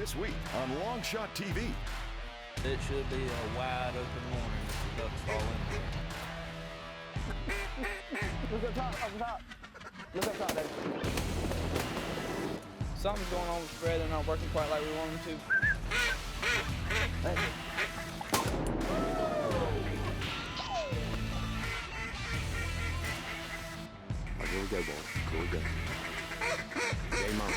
this week on Longshot TV. It should be a wide open morning if the ducks fall in there. Look up top, up top. Look up top, Dave. Something's going on with the spread. They're not working quite like we want them to. Hey. All right, here we go, boys. Here we go. Game on.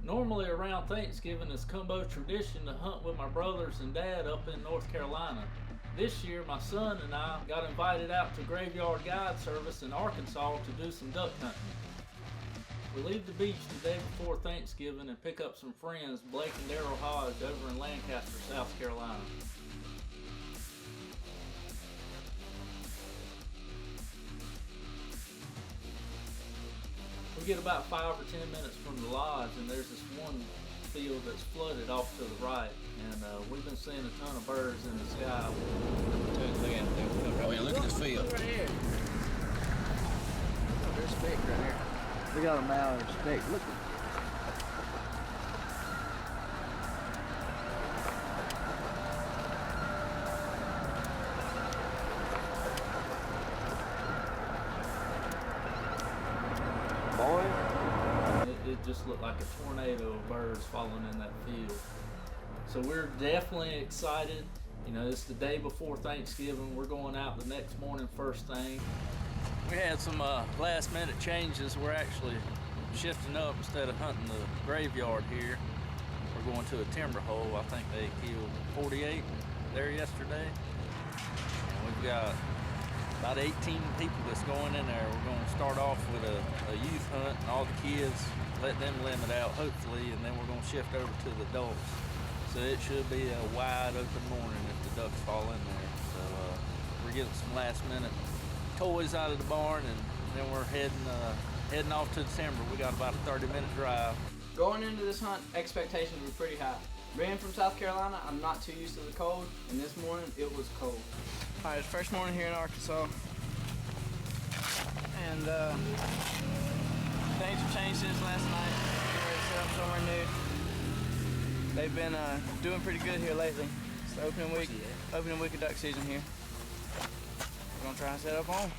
Normally around Thanksgiving, it's Cumbo tradition to hunt with my brothers and dad up in North Carolina. This year, my son and I got invited out to Graveyard Guide Service in Arkansas to do some duck hunting. We leave the beach the day before Thanksgiving and pick up some friends, Blake and Daryl Hodge, over in Lancaster, South Carolina. We get about 5 or 10 minutes from the lodge, and there's this one field that's flooded off to the right, and we've been seeing a ton of birds in the sky. Oh yeah, look at this field. Look right here. There's a speck right here. We got a mallard speck. Look. It just looked like a tornado of birds falling in that field. So we're definitely excited. You know, it's the day before Thanksgiving. We're going out the next morning first thing. We had some last minute changes. We're actually shifting up. Instead of hunting the graveyard here, we're going to a timber hole. I think they killed 48 there yesterday. And we've got about 18 people that's going in there. We're going to start off with a youth hunt, and all the kids, let them limit out hopefully, and then we're going to shift over to the adults. So it should be a wide open morning if the ducks fall in there. So we're getting some last minute toys out of the barn, and then we're heading off to the timber. We got about a 30-minute drive. Going into this hunt, expectations were pretty high. Being from South Carolina, I'm not too used to the cold, and this morning it was cold. All right, it's first morning here in Arkansas, and things have changed since last night. We're ready to set up somewhere new. They've been doing pretty good here lately. It's the opening week of duck season here. We're gonna try and set up home.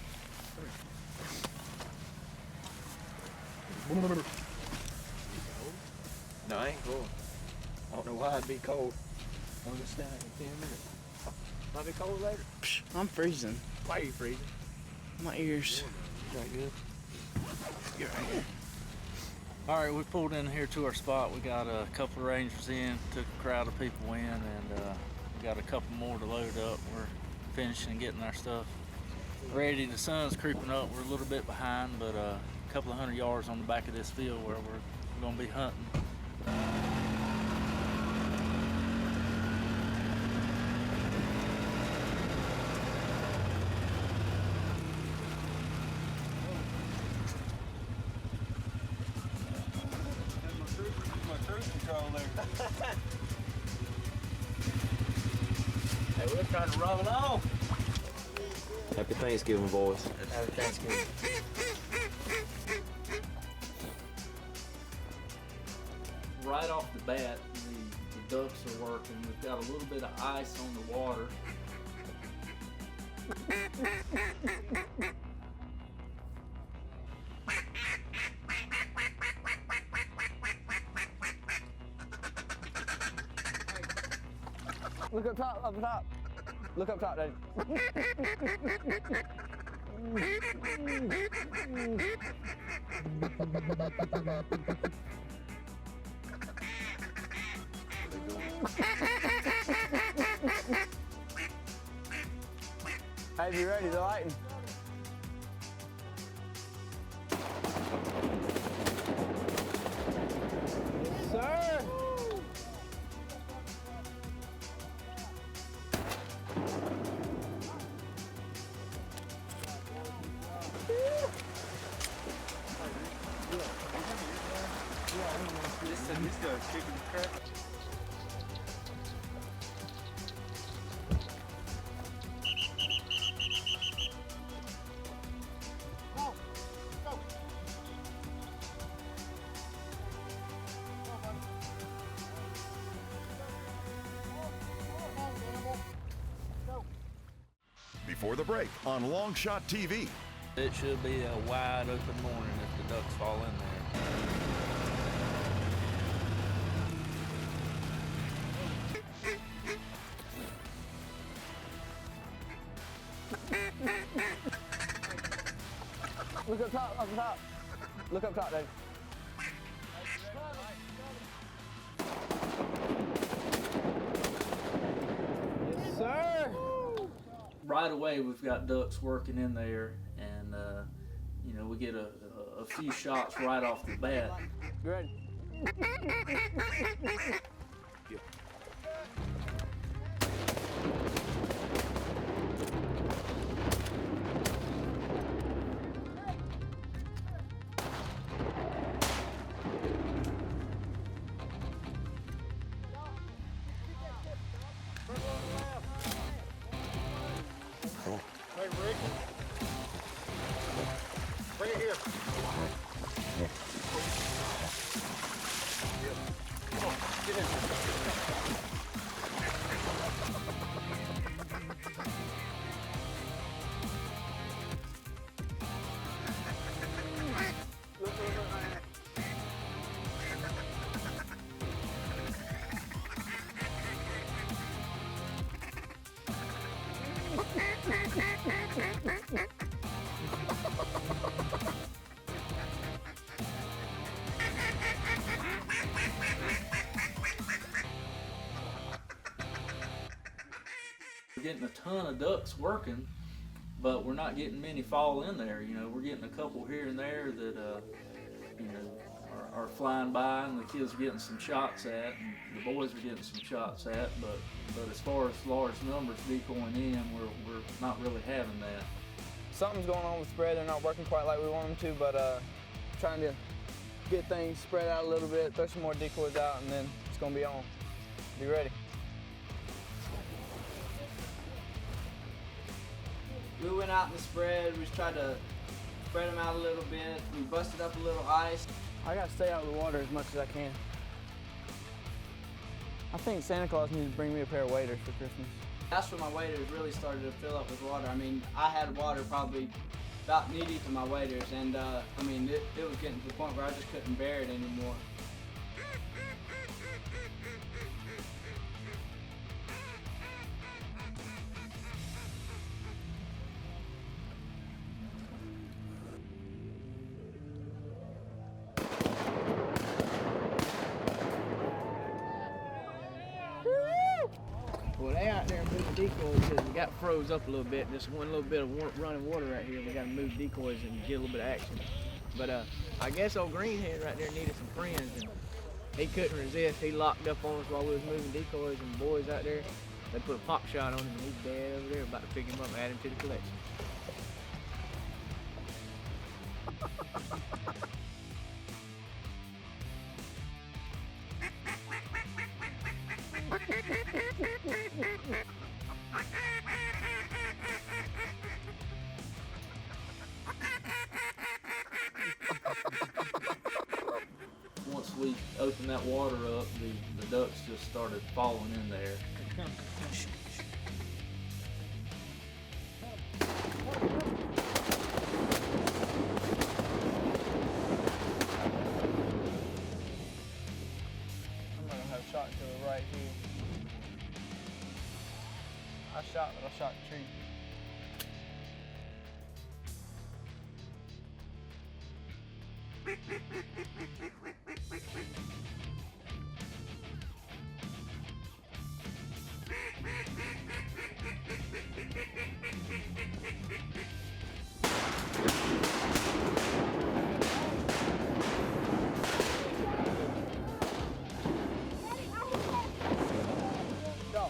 No, I ain't cold. I don't know why I'd be cold. I'm gonna stand in 10 minutes. Might be cold later. I'm freezing. Why are you freezing? My ears. Is that good? You're right here. All right, we pulled in here to our spot. We got a couple of rangers in, took a crowd of people in, and we got a couple more to load up. We're finishing getting our stuff ready. The sun's creeping up. We're a little bit behind, but a couple of 100 yards on the back of this field where we're gonna be hunting. Hey, we're trying to roll on. Happy Thanksgiving, boys. Happy Thanksgiving. Right off the bat, the ducks are working. We've got a little bit of ice on the water. Look up top, up top. Look up top, Daddy. Hey, you ready? The lighting. Sir! chicken cracker. Before the break on Longshot TV. It should be a wide open morning if the ducks fall in there. Look up top, up top. Look up top, Dave. Yes, sir. Right away, we've got ducks working in there, and you know, we get a few shots right off the bat. You ready? Hey, Rick. Bring it here. Come on, get in. We're getting a ton of ducks working, but we're not getting many fall in there. You know, we're getting a couple here and there that you know, are flying by, and the kids are getting some shots at, and the boys are getting some shots at. But as far as large numbers decoying in, we're not really having that. Something's going on with spread. They're not working quite like we want them to, but trying to get things spread out a little bit, throw some more decoys out, and then it's gonna be on. Be ready. We went out in the spread, we just tried to spread them out a little bit. We busted up a little ice. I gotta stay out of the water as much as I can. I think Santa Claus needs to bring me a pair of waders for Christmas. That's when my waders really started to fill up with water. I mean, I had water probably about knee deep in my waders, and I mean, it was getting to the point where I just couldn't bear it anymore. Well, they out there moving decoys because we got froze up a little bit. Just one little bit of running water right here. We got to move decoys and get a little bit of action. But I guess old Greenhead right there needed some friends, and he couldn't resist. He locked up on us while we was moving decoys, and the boys out there, they put a pop shot on him, and he's dead over there, about to pick him up and add him to the collection. Once we opened that water up, the ducks just started falling in there. I'm gonna have a shot to the right here. I shot, but I shot the tree. Go.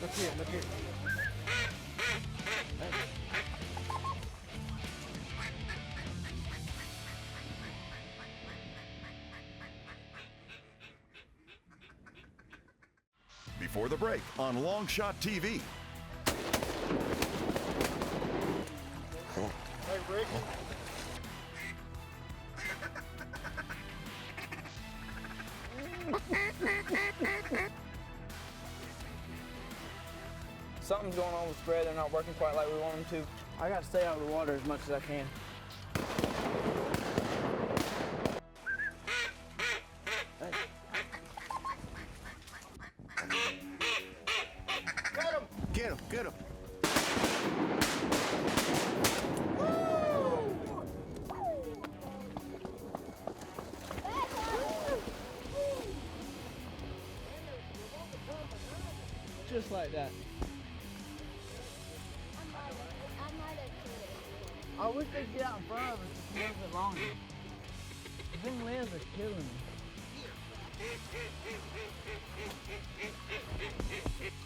Look here, look here. Before the break on Longshot TV. Hey, Rick. Something's going on with the spread. They're not working quite like we want them to. I got to stay out of the water as much as I can. Get him, get him. Just like that. I wish they'd get out in front of us just a little bit longer. Them limbs are killing me.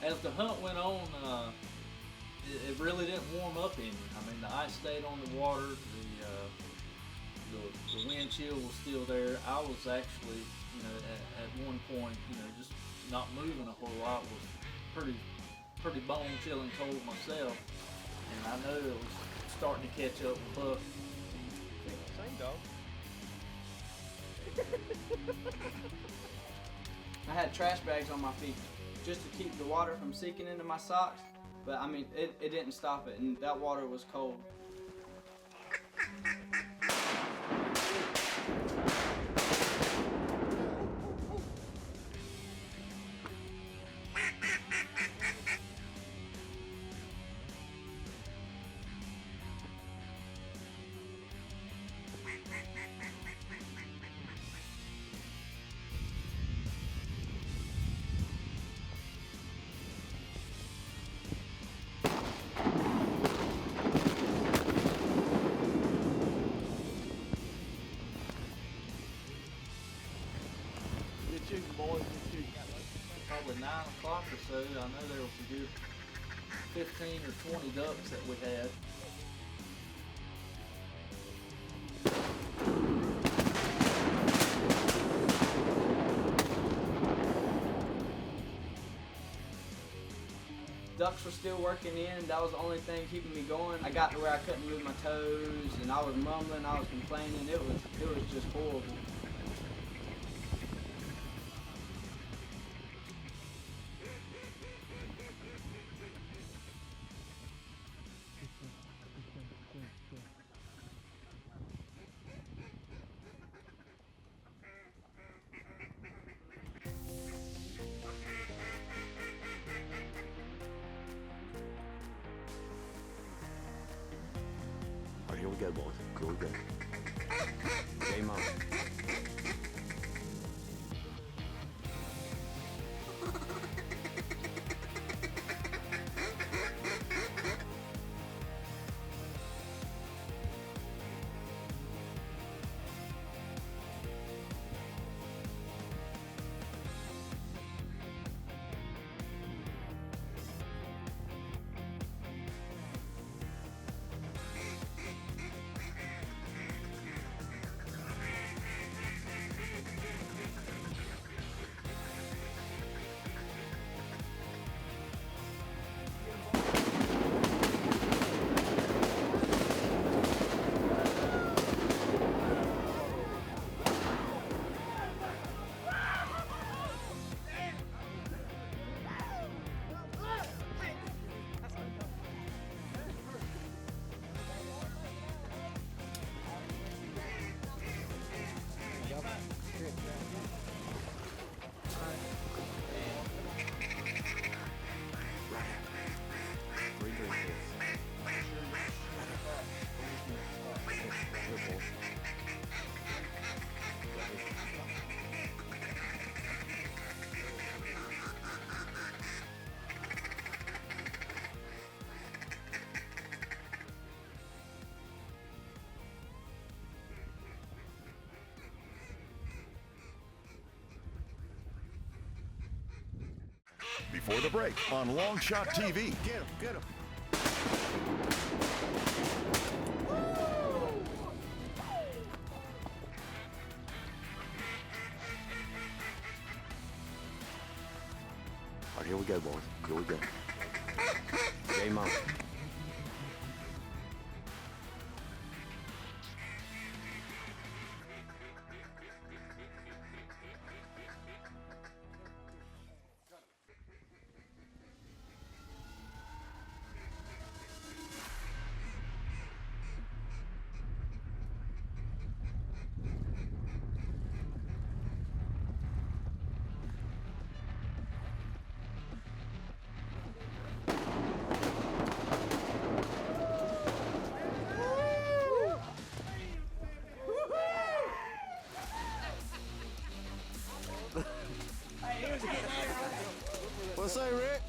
As the hunt went on, it really didn't warm up any. I mean, the ice stayed on the water. The wind chill was still there. I was actually, at one point, just not moving a whole lot. Was pretty bone chilling cold myself, and I know it was starting to catch up with Buck. Same dog. I had trash bags on my feet just to keep the water from seeping into my socks, but I mean, it didn't stop it, and that water was cold. Probably 9 o'clock or so. I know there was a good 15 or 20 ducks that we had. Ducks were still working in. That was the only thing keeping me going. I got to where I couldn't move my toes, and I was mumbling, I was complaining. It was just horrible. All right, here we go, boys. Here we go. Game on. Before the break on Longshot TV. Get him, get him. All right, here we go, boys. Here we go. Game on. What's up, Rick?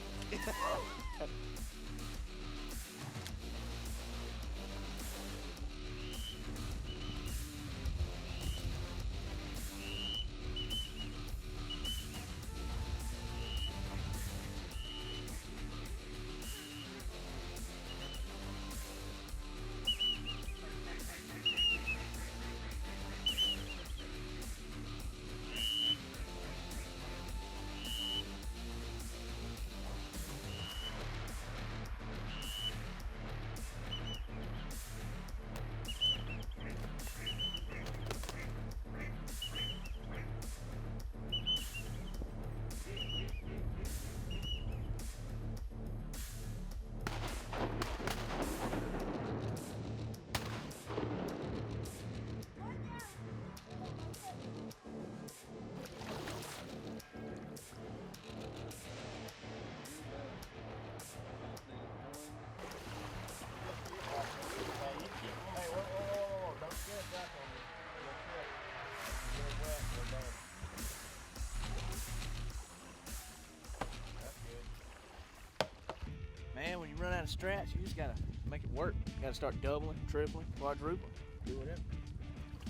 Man, when you run out of straps, you just gotta make it work. You gotta start doubling, tripling, quadrupling, do whatever.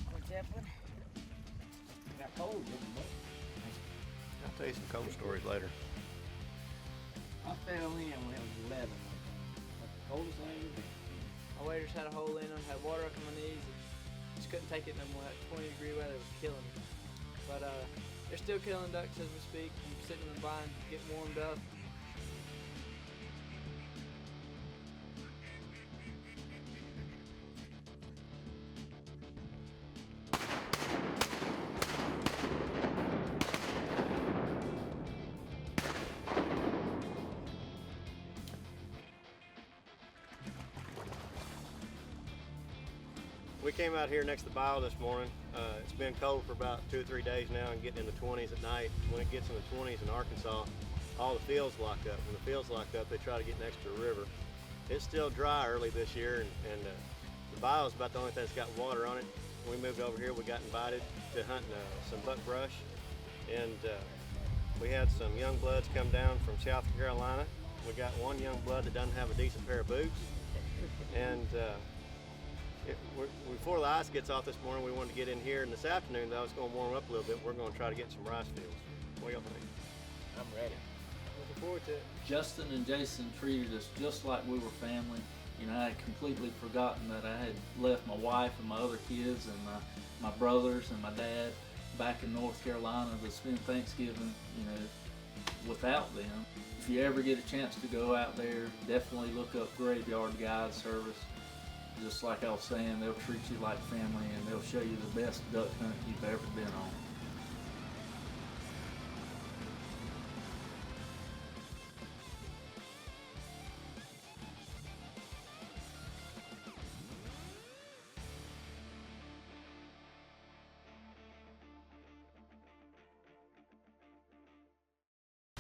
What's happening? Got cold, didn't it? I'll tell you some cold stories later. I fell in when it was 11. Coldest thing ever been. My waders had a hole in them, had water up to my knees. Just couldn't take it no more. That 20-degree weather was killing me. But they're still killing ducks as we speak. I'm sitting in the blind, getting warmed up. We came out here next to the bayou this morning. It's been cold for about 2 or 3 days now and getting in the 20s at night. When it gets in the 20s in Arkansas, all the fields lock up. When the fields lock up, they try to get next to a river. It's still dry early this year, and the bayou is about the only thing that's got water on it. When we moved over here, we got invited to hunt some buckbrush, and we had some young bloods come down from South Carolina. We got one young blood that doesn't have a decent pair of boots, and before the ice gets off this morning, we wanted to get in here, and this afternoon, though, it's going to warm up a little bit. We're going to try to get some rice fields. What do y'all think? I'm ready. Looking forward to it. Justin and Jason treated us just like we were family. You know, I had completely forgotten that I had left my wife and my other kids and my brothers and my dad back in North Carolina to spend Thanksgiving, you know, without them. If you ever get a chance to go out there, definitely look up Graveyard Guide Service. Just like I was saying, they'll treat you like family and they'll show you the best duck hunt you've ever been on.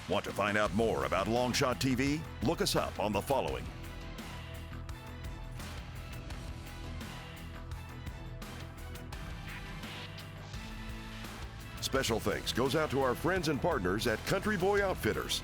Want to find out more about Longshot TV? Look us up on the following. Special thanks goes out to our friends and partners at Country Boy Outfitters.